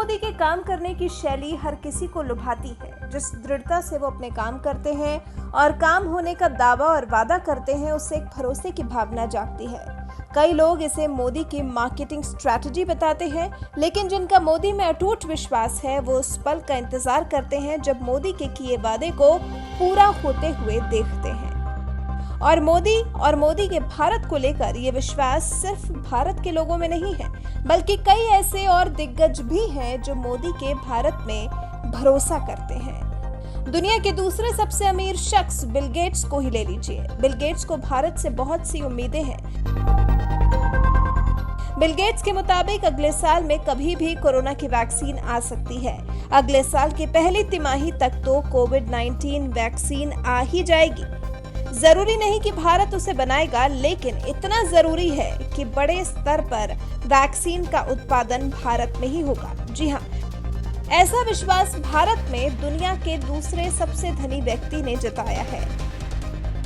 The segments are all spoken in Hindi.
मोदी के काम करने की शैली हर किसी को लुभाती है। जिस दृढ़ता से वो अपने काम करते हैं और काम होने का दावा और वादा करते हैं, उससे एक भरोसे की भावना जागती है। कई लोग इसे मोदी की मार्केटिंग स्ट्रैटेजी बताते हैं, लेकिन जिनका मोदी में अटूट विश्वास है वो उस पल का इंतजार करते हैं जब मोदी के किए वादे को पूरा होते हुए देखते हैं। और मोदी के भारत को लेकर ये विश्वास सिर्फ भारत के लोगों में नहीं है, बल्कि कई ऐसे और दिग्गज भी हैं जो मोदी के भारत में भरोसा करते हैं। दुनिया के दूसरे सबसे अमीर शख्स बिल गेट्स को ही ले लीजिए। बिल गेट्स को भारत से बहुत सी उम्मीदें हैं। बिल गेट्स के मुताबिक अगले साल में कभी भी कोरोना की वैक्सीन आ सकती है। अगले साल की पहली तिमाही तक तो कोविड-19 वैक्सीन आ ही जाएगी। जरूरी नहीं कि भारत उसे बनाएगा, लेकिन इतना जरूरी है कि बड़े स्तर पर वैक्सीन का उत्पादन भारत में ही होगा। जी हाँ, ऐसा विश्वास भारत में दुनिया के दूसरे सबसे धनी व्यक्ति ने जताया है।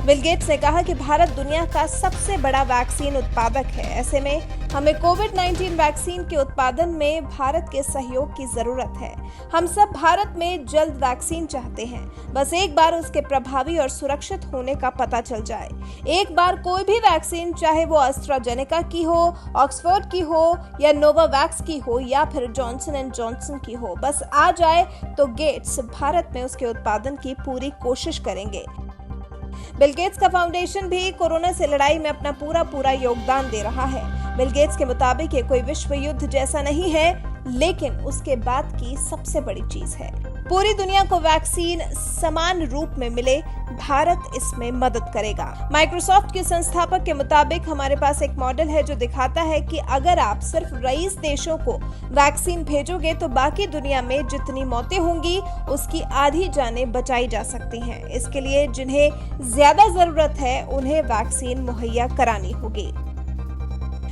बिल गेट्स ने कहा कि भारत दुनिया का सबसे बड़ा वैक्सीन उत्पादक है। ऐसे में हमें कोविड-19 वैक्सीन के उत्पादन में भारत के सहयोग की जरूरत है। हम सब भारत में जल्द वैक्सीन चाहते हैं, बस एक बार उसके प्रभावी और सुरक्षित होने का पता चल जाए। एक बार कोई भी वैक्सीन, चाहे वो एस्ट्राजेनेका की हो, ऑक्सफोर्ड की हो या नोवावैक्स की हो या फिर जॉनसन एंड जॉनसन की हो, बस आ जाए तो गेट्स भारत में उसके उत्पादन की पूरी कोशिश करेंगे। बिल गेट्स का फाउंडेशन भी कोरोना से लड़ाई में अपना पूरा योगदान दे रहा है। बिल गेट्स के मुताबिक ये कोई विश्व युद्ध जैसा नहीं है, लेकिन उसके बाद की सबसे बड़ी चीज है। पूरी दुनिया को वैक्सीन समान रूप में मिले, भारत इसमें मदद करेगा। माइक्रोसॉफ्ट के संस्थापक के मुताबिक हमारे पास एक मॉडल है जो दिखाता है कि अगर आप सिर्फ रईस देशों को वैक्सीन भेजोगे तो बाकी दुनिया में जितनी मौतें होंगी उसकी आधी जानें बचाई जा सकती हैं। इसके लिए जिन्हें ज्यादा जरूरत है उन्हें वैक्सीन मुहैया करानी होगी।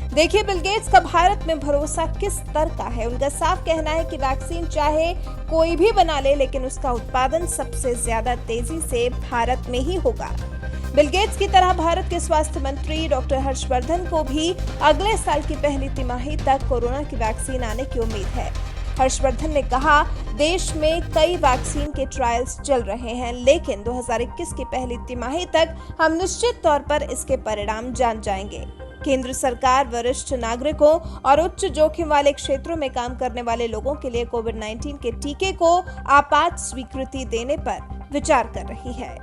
देखिए बिल गेट्स का भारत में भरोसा किस स्तर का है। उनका साफ कहना है कि वैक्सीन चाहे कोई भी बना ले, लेकिन उसका उत्पादन सबसे ज्यादा तेजी से भारत में ही होगा। बिल गेट्स की तरह भारत के स्वास्थ्य मंत्री डॉक्टर हर्षवर्धन को भी अगले साल की पहली तिमाही तक कोरोना की वैक्सीन आने की उम्मीद है। हर्षवर्धन ने कहा, देश में कई वैक्सीन के ट्रायल्स चल रहे हैं, लेकिन 2021 की पहली तिमाही तक हम निश्चित तौर पर इसके परिणाम जान जाएंगे। केंद्र सरकार वरिष्ठ नागरिकों और उच्च जोखिम वाले क्षेत्रों में काम करने वाले लोगों के लिए कोविड-19 के टीके को आपात स्वीकृति देने पर विचार कर रही है।